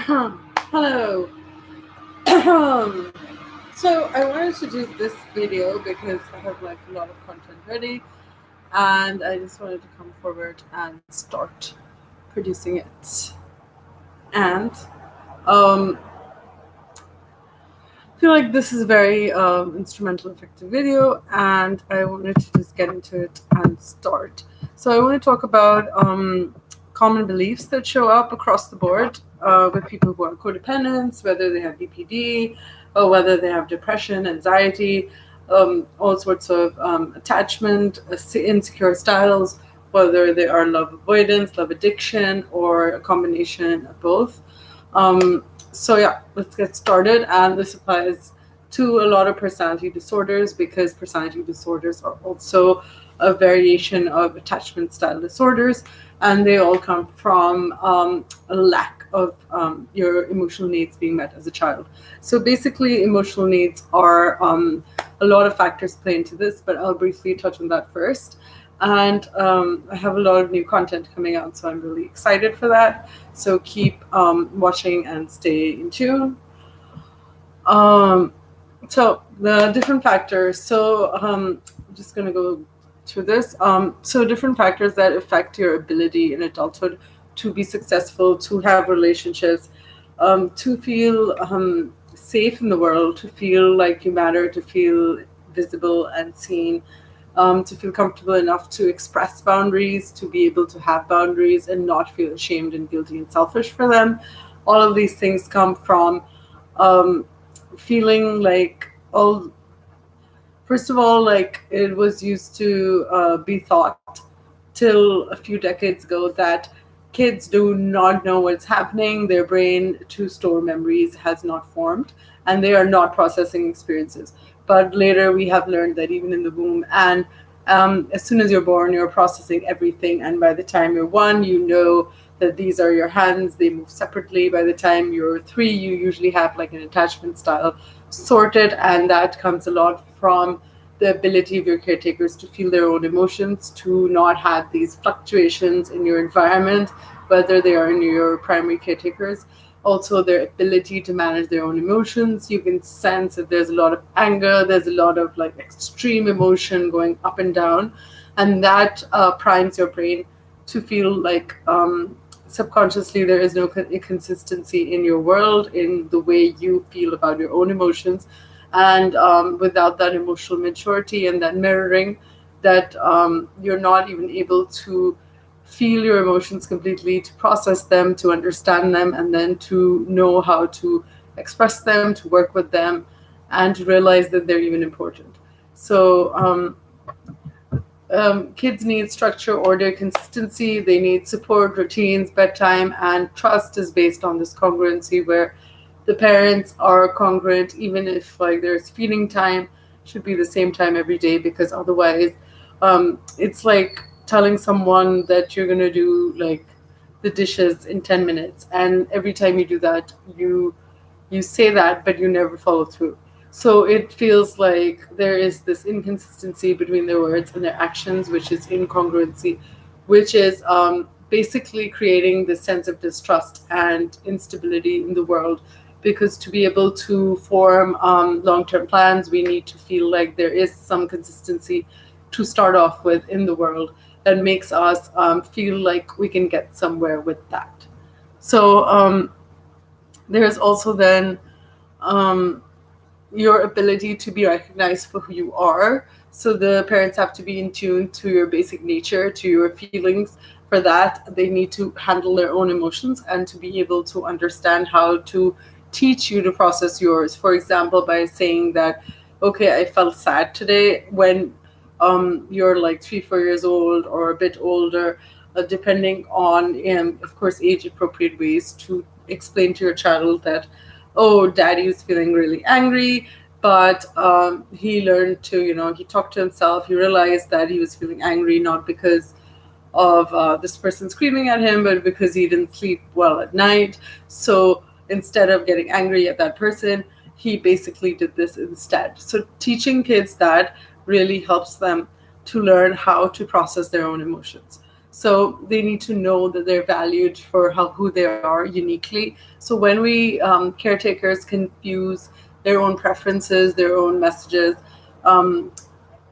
Hello. So I wanted to do this video because I have like a lot of content ready, and I just wanted to come forward and start producing it. And um, I feel like this is a very instrumental, effective video, and I wanted to just get into it and start. So I want to talk about common beliefs that show up across the board with people who are codependents, whether they have BPD or whether they have depression, anxiety, all sorts of attachment, insecure styles, whether they are love avoidance, love addiction, or a combination of both. So yeah, let's get started. And this applies to a lot of personality disorders because personality disorders are also a variation of attachment style disorders, and they all come from a lack of your emotional needs being met as a child. So basically, emotional needs are a lot of factors play into this, but I'll briefly touch on that first. And I have a lot of new content coming out, so I'm really excited for that. So keep watching and stay in tune. Um, so the different factors. I'm just going to go through this. So different factors that affect your ability in adulthood to be successful, to have relationships, to feel safe in the world, to feel like you matter, to feel visible and seen, to feel comfortable enough to express boundaries, to be able to have boundaries and not feel ashamed and guilty and selfish for them. All of these things come from um, feeling like, all first of all, like it was used to be thought till a few decades ago that kids do not know what's happening. Their brain to store memories has not formed, and they are not processing experiences. But later we have learned that even in the womb, and as soon as you're born, you're processing everything. And by the time you're one, you know that these are your hands, they move separately. By the time you're three, you usually have like an attachment style sorted, and that comes a lot from the ability of your caretakers to feel their own emotions, to not have these fluctuations in your environment, whether they are in your primary caretakers. Also, their ability to manage their own emotions. You can sense that there's a lot of anger, there's a lot of like extreme emotion going up and down, and that primes your brain to feel like subconsciously there is no consistency in your world, in the way you feel about your own emotions. And without that emotional maturity and that mirroring, that you're not even able to feel your emotions completely, to process them, to understand them, and then to know how to express them, to work with them, and to realize that they're even important. So kids need structure, order, consistency. They need support, routines, bedtime, and trust is based on this congruency where the parents are congruent, even if like there's feeding time, should be the same time every day, because otherwise, it's like telling someone that you're gonna do like the dishes in 10 minutes, and every time you do that, you say that, but you never follow through. So it feels like there is this inconsistency between their words and their actions, which is incongruency, which is basically creating this sense of distrust and instability in the world. Because to be able to form long term plans, we need to feel like there is some consistency to start off with in the world that makes us feel like we can get somewhere with that. So there's also then um, your ability to be recognized for who you are. So the parents have to be in tune to your basic nature, to your feelings. For that, they need to handle their own emotions and to be able to understand how to teach you to process yours. For example, by saying that, okay, I felt sad today, when you're like 3, 4 years old or a bit older, depending on, of course, age appropriate ways to explain to your child that, oh, daddy was feeling really angry, but he learned to, he talked to himself. He realized that he was feeling angry not because of this person screaming at him, but because he didn't sleep well at night. So instead of getting angry at that person, he basically did this instead. So teaching kids that really helps them to learn how to process their own emotions. So they need to know that they're valued for who they are uniquely. So when we caretakers confuse their own preferences, their own messages, um,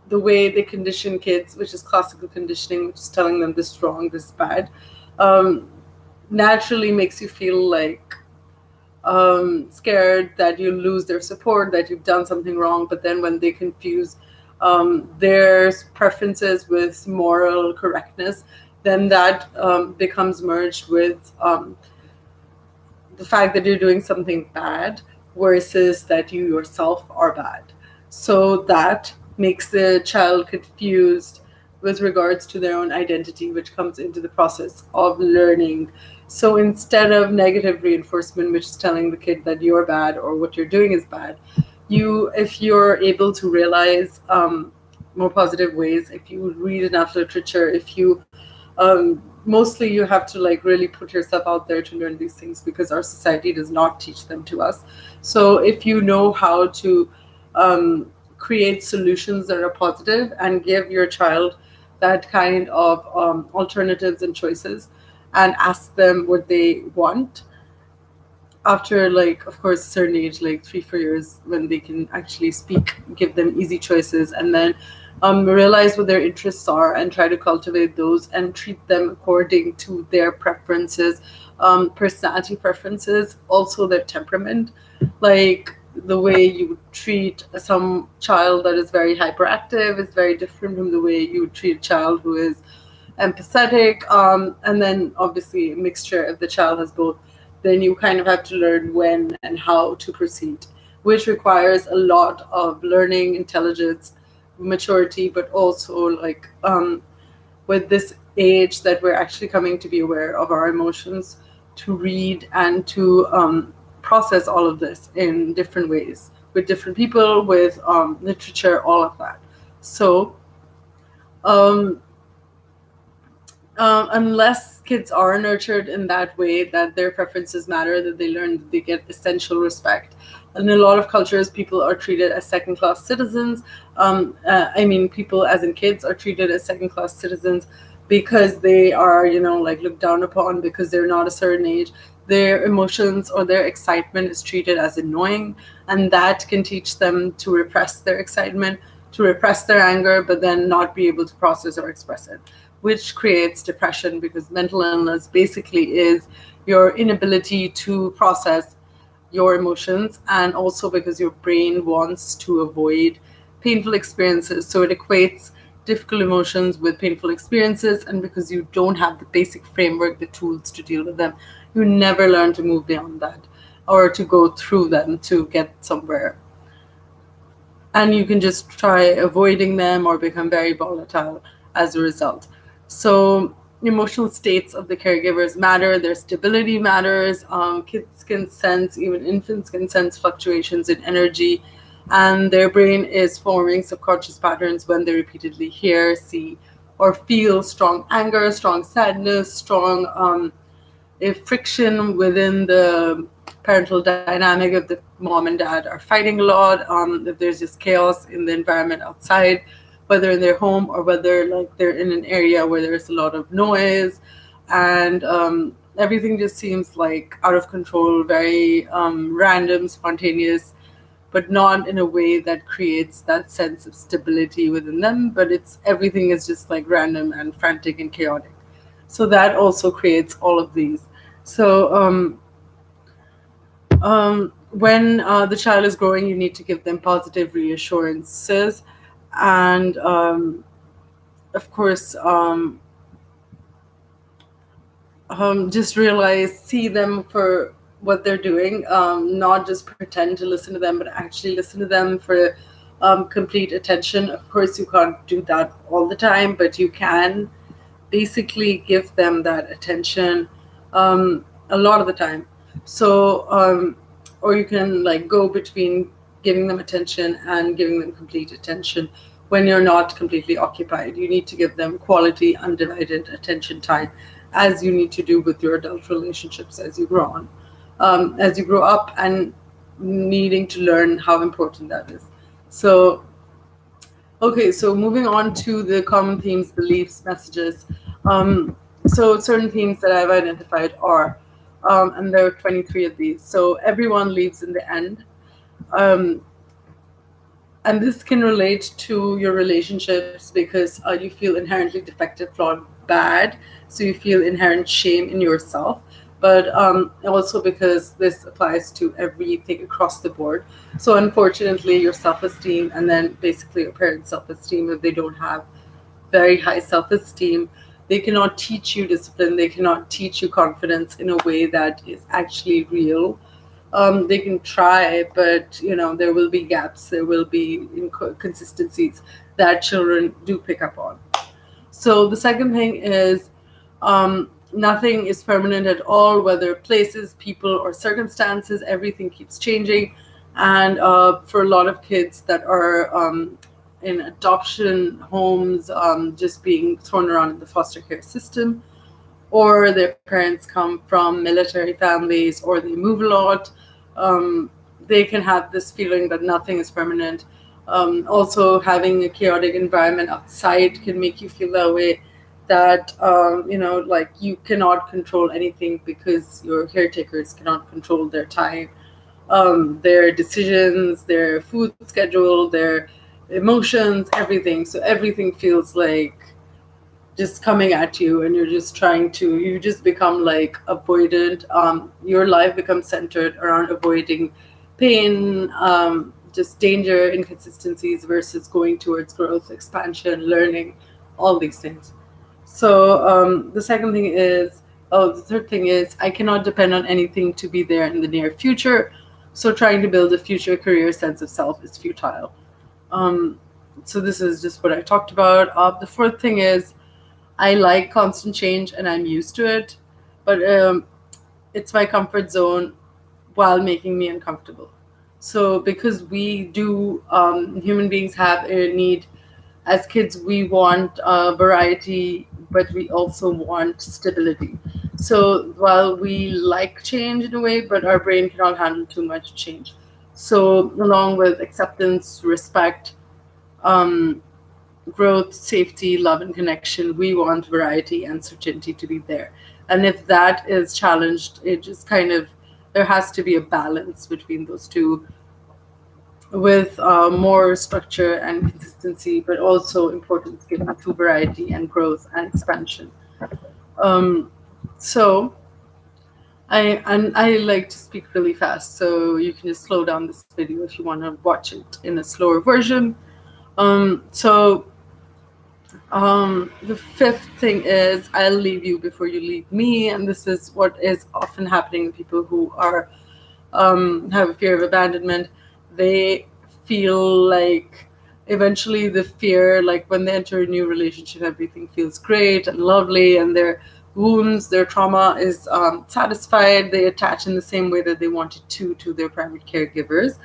the way they condition kids, which is classical conditioning, which is telling them this is wrong, this is bad, um, naturally makes you feel like scared that you lose their support, that you've done something wrong. But then when they confuse their preferences with moral correctness, then that becomes merged with the fact that you're doing something bad versus that you yourself are bad. So that makes the child confused with regards to their own identity, which comes into the process of learning. So instead of negative reinforcement, which is telling the kid that you're bad or what you're doing is bad, if you're able to realize more positive ways, if you read enough literature, if you mostly you have to like really put yourself out there to learn these things, because our society does not teach them to us. So if you know how to create solutions that are positive and give your child that kind of alternatives and choices, and ask them what they want after, like, of course, a certain age, like 3 4 years, when they can actually speak, give them easy choices, and then realize what their interests are and try to cultivate those and treat them according to their preferences, personality preferences, also their temperament. Like the way you treat some child that is very hyperactive is very different from the way you treat a child who is empathetic. And then obviously a mixture, if the child has both, then you kind of have to learn when and how to proceed, which requires a lot of learning, intelligence, maturity, but also like with this age that we're actually coming to be aware of our emotions, to read and to process all of this in different ways with different people, with literature, all of that. So um, unless kids are nurtured in that way, that their preferences matter, that they learn that they get essential respect. In a lot of cultures, people are treated as second class citizens. I mean, people, as in kids, are treated as second class citizens because they are, like looked down upon because they're not a certain age. Their emotions or their excitement is treated as annoying, and that can teach them to repress their excitement, to repress their anger, but then not be able to process or express it, which creates depression, because mental illness basically is your inability to process your emotions, and also because your brain wants to avoid painful experiences. So it equates difficult emotions with painful experiences, and because you don't have the basic framework, the tools to deal with them, you never learn to move beyond that or to go through them to get somewhere. And you can just try avoiding them or become very volatile as a result. So emotional states of the caregivers matter, their stability matters. Kids can sense, even infants can sense fluctuations in energy, and their brain is forming subconscious patterns when they repeatedly hear, see, or feel strong anger, strong sadness, strong if friction within the parental dynamic, if the mom and dad are fighting a lot, if there's just chaos in the environment outside, whether in their home or whether like they're in an area where there's a lot of noise, and everything just seems like out of control, very random, spontaneous, but not in a way that creates that sense of stability within them. But it's everything is just like random and frantic and chaotic. So that also creates all of these. So when the child is growing, you need to give them positive reassurances, and of course, just realize, see them for what they're doing, not just pretend to listen to them, but actually listen to them for complete attention. Of course, you can't do that all the time, but you can basically give them that attention a lot of the time. So, or you can like go between giving them attention and giving them complete attention when you're not completely occupied. You need to give them quality, undivided attention time, as you need to do with your adult relationships as you grow on, as you grow up, and needing to learn how important that is. So, okay, so moving on to the common themes, beliefs, messages. So certain themes that I've identified are, and there are 23 of these. So everyone leaves in the end. Um, and this can relate to your relationships because you feel inherently defective, flawed, bad. So you feel inherent shame in yourself. But also because this applies to everything across the board. So unfortunately, your self-esteem and then basically your parents' self-esteem, if they don't have very high self-esteem, they cannot teach you discipline, they cannot teach you confidence in a way that is actually real. They can try, but there will be gaps, there will be inconsistencies that children do pick up on. So the second thing is, nothing is permanent at all, whether places, people, or circumstances. Everything keeps changing, and for a lot of kids that are in adoption homes, just being thrown around in the foster care system, or their parents come from military families, or they move a lot, they can have this feeling that nothing is permanent. Also, having a chaotic environment outside can make you feel that way. That like you cannot control anything because your caretakers cannot control their time, their decisions, their food schedule, their emotions, everything. So everything feels like just coming at you, and you're just trying to, you just become like avoidant. Your life becomes centered around avoiding pain, just danger, inconsistencies versus going towards growth, expansion, learning, all these things. So the third thing is, I cannot depend on anything to be there in the near future. So trying to build a future career sense of self is futile. um, so this is just what I talked about. The fourth thing is, I like constant change and I'm used to it, but it's my comfort zone while making me uncomfortable. So because we do, human beings have a need. As kids, we want variety, but we also want stability. So while we like change in a way, but our brain cannot handle too much change. So along with acceptance, respect, um, growth, safety, love, and connection, we want variety and certainty to be there. And if that is challenged, it just kind of, there has to be a balance between those two, with more structure and consistency, but also importance given to variety and growth and expansion. Um, so I like to speak really fast, so you can just slow down this video if you want to watch it in a slower version. So the fifth thing is, I'll leave you before you leave me, and this is what is often happening in people who are have a fear of abandonment. They feel like eventually the fear, like when they enter a new relationship, everything feels great and lovely, and their wounds, their trauma is satisfied. They attach in the same way that they wanted to their primary caregivers.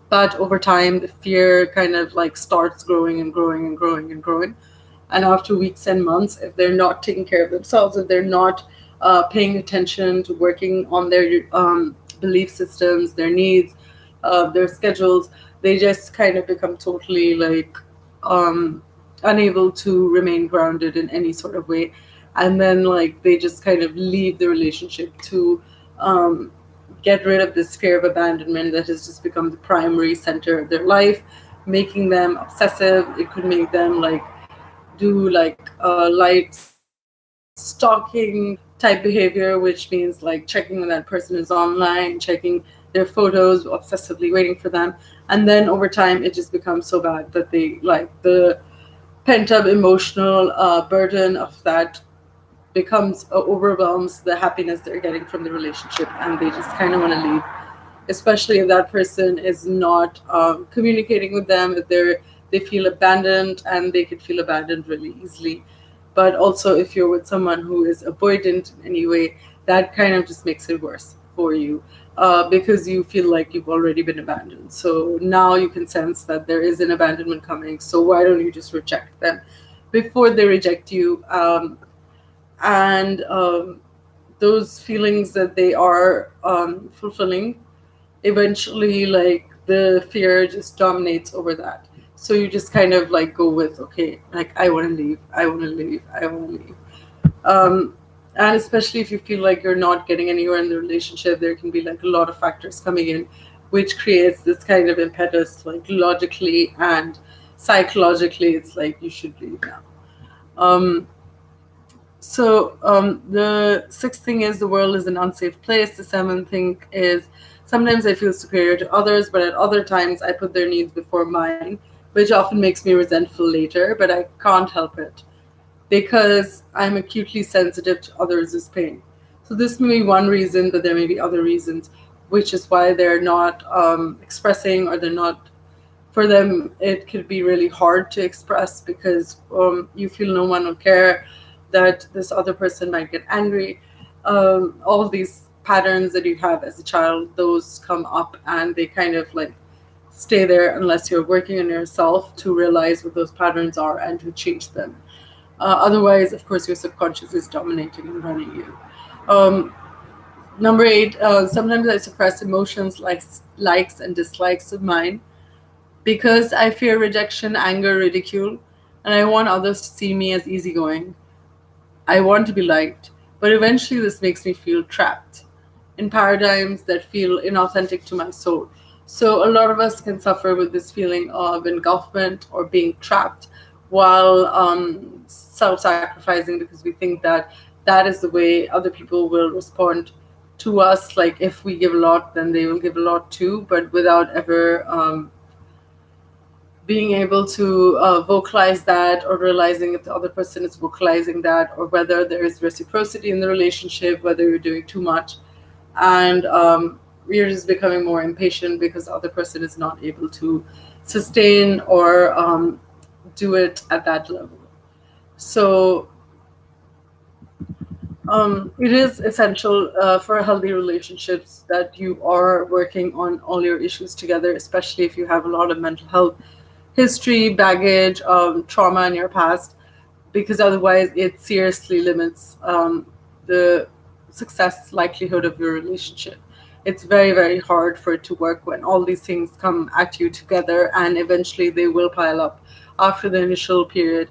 But over time, the fear kind of like starts growing and growing and growing and growing. And after weeks and months, if they're not taking care of themselves, if they're not paying attention to working on their belief systems, their needs, their schedules, they just kind of become totally like um, unable to remain grounded in any sort of way. And then like they just kind of leave the relationship to um, get rid of this fear of abandonment that has just become the primary center of their life, making them obsessive. It could make them like do like light stalking type behavior, which means like checking when that person is online, checking their photos, obsessively waiting for them. And then over time, it just becomes so bad that they like the pent up emotional burden of that becomes overwhelms the happiness they're getting from the relationship, and they just kind of want to leave, especially if that person is not communicating with them, if they feel abandoned, and they could feel abandoned really easily. But also if you're with someone who is avoidant in any way, that kind of just makes it worse for you, because you feel like you've already been abandoned. So now you can sense that there is an abandonment coming, so why don't you just reject them before they reject you? And those feelings that they are fulfilling, eventually like the fear just dominates over that. So you just kind of like go with, okay, like I want to leave, I want to leave, I want to leave. And especially if you feel like you're not getting anywhere in the relationship, there can be like a lot of factors coming in, which creates this kind of impetus, like logically and psychologically, it's like you should leave now. Um, the sixth thing is the world is an unsafe place. The seventh thing is sometimes I feel superior to others, but at other times I put their needs before mine, which often makes me resentful later, but I can't help it because I'm acutely sensitive to others' pain. So this may be one reason, but there may be other reasons, which is why they're not expressing, or they're not. For them, it could be really hard to express because you feel no one will care, that this other person might get angry. All of these patterns that you have as a child, those come up and they kind of like stay there unless you're working on yourself to realize what those patterns are and to change them. Otherwise, of course, your subconscious is dominating and running you. Um, Number eight, sometimes I suppress emotions like likes and dislikes of mine because I fear rejection, anger, ridicule, and I want others to see me as easygoing. I want to be liked, but eventually this makes me feel trapped in paradigms that feel inauthentic to my soul. So a lot of us can suffer with this feeling of engulfment or being trapped while self-sacrificing because we think that that is the way other people will respond to us. Like if we give a lot, then they will give a lot too, but without ever being able to vocalize that or realizing if the other person is vocalizing that, or whether there is reciprocity in the relationship, whether you're doing too much. And we're just becoming more impatient because the other person is not able to sustain or do it at that level. So it is essential for healthy relationships that you are working on all your issues together, especially if you have a lot of mental health history, baggage, trauma in your past, because otherwise it seriously limits the success likelihood of your relationship. It's very, very hard for it to work when all these things come at you together, and eventually they will pile up after the initial period.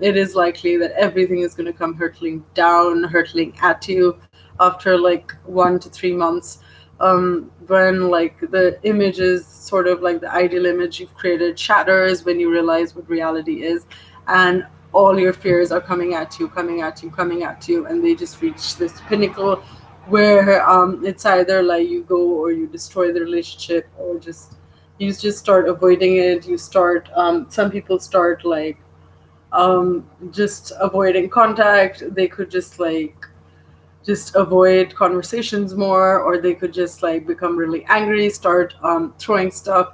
It is likely that everything is going to come hurtling down, hurtling at you after like 1 to 3 months. When like the image is sort of like the ideal image you've created shatters, when you realize what reality is, and all your fears are coming at you, coming at you, coming at you, and they just reach this pinnacle where it's either like you go or you destroy the relationship, or just you just start avoiding it. You start some people start like just avoiding contact. They could just avoid conversations more, or they could just like become really angry, start throwing stuff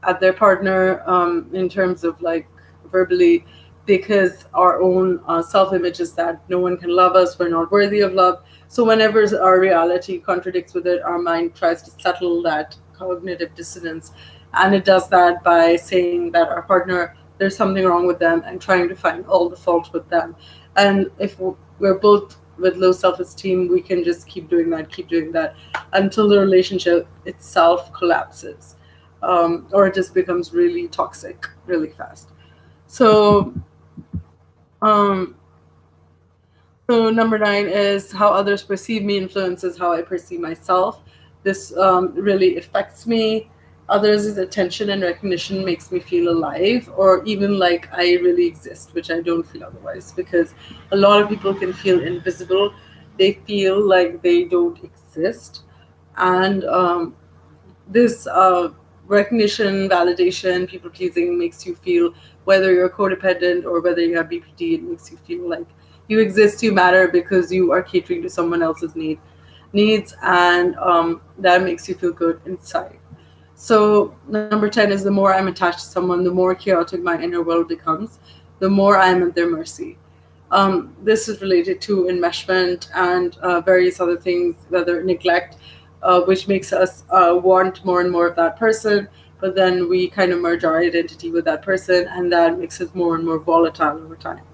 at their partner in terms of like verbally, because our own self-image is that no one can love us, we're not worthy of love. So whenever our reality contradicts with it, our mind tries to settle that cognitive dissonance, and it does that by saying that our partner, there's something wrong with them, and trying to find all the fault with them. And if we're both with low self-esteem, we can just keep doing that until the relationship itself collapses, or it just becomes really toxic really fast. So um, so number nine is how others perceive me influences how I perceive myself. This really affects me. Others' attention and recognition makes me feel alive, or even like I really exist, which I don't feel otherwise, because a lot of people can feel invisible. They feel like they don't exist. And this recognition, validation, people pleasing makes you feel, whether you're codependent or whether you have BPD, it makes you feel like you exist, you matter, because you are catering to someone else's needs, and that makes you feel good inside. So number 10 is the more I'm attached to someone, the more chaotic my inner world becomes, the more I'm at their mercy. This is related to enmeshment and various other things, whether neglect, which makes us want more and more of that person, but then we kind of merge our identity with that person, and that makes us more and more volatile over time.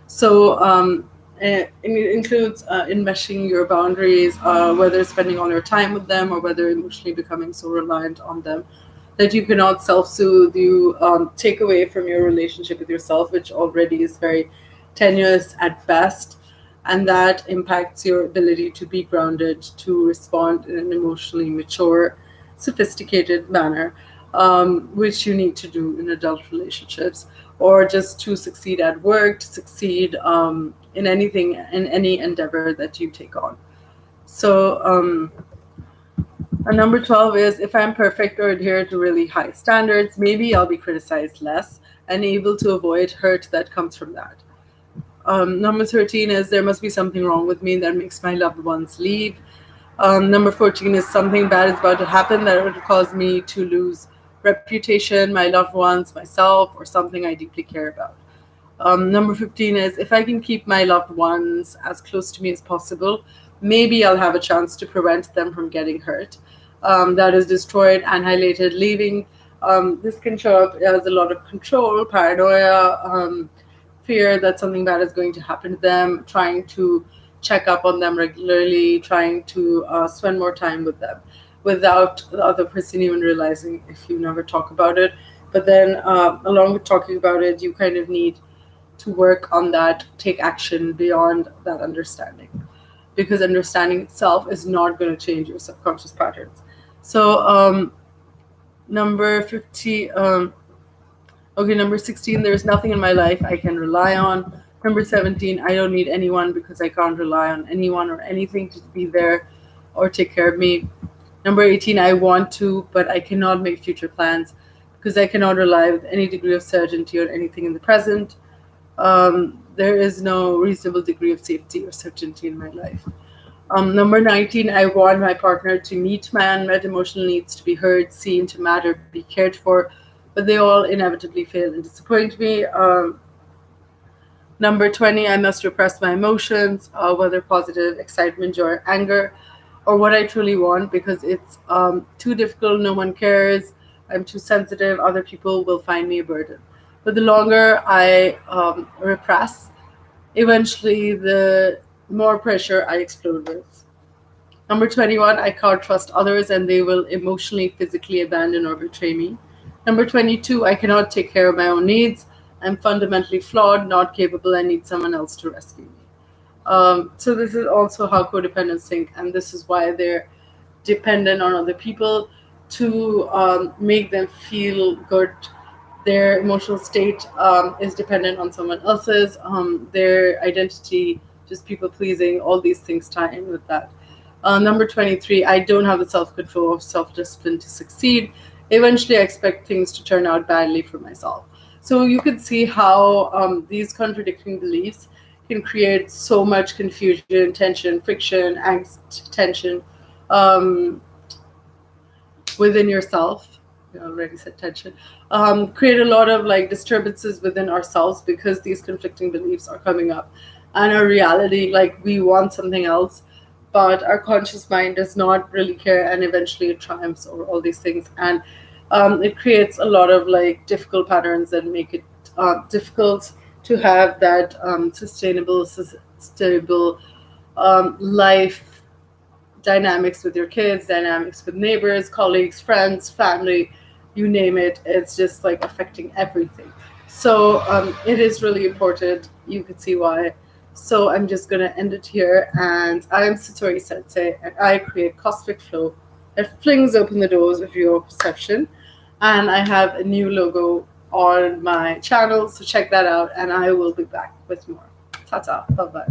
So it includes enmeshing your boundaries, whether spending all your time with them or whether emotionally becoming so reliant on them that you cannot self-soothe. You take away from your relationship with yourself, which already is very tenuous at best. and that impacts your ability to be grounded, to respond in an emotionally mature, sophisticated manner, which you need to do in adult relationships, or just to succeed at work, to succeed in anything, in any endeavor that you take on. So, and number 12 is, if I'm perfect or adhere to really high standards, maybe I'll be criticized less and able to avoid hurt that comes from that. Number 13 is, there must be something wrong with me that makes my loved ones leave. Number 14 is, something bad is about to happen that would cause me to lose reputation, my loved ones, myself, or something I deeply care about. Number 15 is, if I can keep my loved ones as close to me as possible, maybe I'll have a chance to prevent them from getting hurt. That is destroyed, annihilated, leaving. This can show up as a lot of control, paranoia, fear that something bad is going to happen to them, trying to check up on them regularly, trying to spend more time with them without the other person even realizing if you never talk about it. But then, along with talking about it, you kind of need to work on that, take action beyond that understanding, because understanding itself is not going to change your subconscious patterns. So, number 50, okay, number 16, there's nothing in my life I can rely on. Number 17, I don't need anyone because I can't rely on anyone or anything to be there or take care of me. Number 18, I want to, but I cannot make future plans because I cannot rely with any degree of certainty on anything in the present. There is no reasonable degree of safety or certainty in my life. Number 19, I want my partner to meet my unmet emotional needs, to be heard, seen, to matter, be cared for, but they all inevitably fail and disappoint me. Number 20, I must repress my emotions, whether positive, excitement, joy, or anger, or what I truly want, because it's too difficult, no one cares, I'm too sensitive, other people will find me a burden. But the longer I repress, eventually the more pressure I explode with. Number 21, I can't trust others and they will emotionally, physically abandon or betray me. Number 22, I cannot take care of my own needs. I'm fundamentally flawed, not capable, I need someone else to rescue me. So this is also how codependents think, and this is why they're dependent on other people to make them feel good. Their emotional state is dependent on someone else's. Their identity, just people pleasing, all these things tie in with that. Number 23, I don't have the self control or self discipline to succeed. Eventually, I expect things to turn out badly for myself. So you could see how these contradicting beliefs can create so much confusion, tension, friction, angst, tension um, within yourself. I already said tension. Create a lot of like disturbances within ourselves because these conflicting beliefs are coming up, and our reality, like we want something else, but our conscious mind does not really care, and eventually it triumphs over all these things, and it creates a lot of like difficult patterns that make it difficult to have that sustainable, stable life dynamics with your kids, dynamics with neighbors, colleagues, friends, family, you name it. It's just like affecting everything. So it is really important. You could see why. So I'm just going to end it here. And I'm Satori Sensei, and I create cosmic flow that flings open the doors of your perception. And I have a new logo on my channel, so check that out. And I will be back with more. Ta-ta. Bye-bye.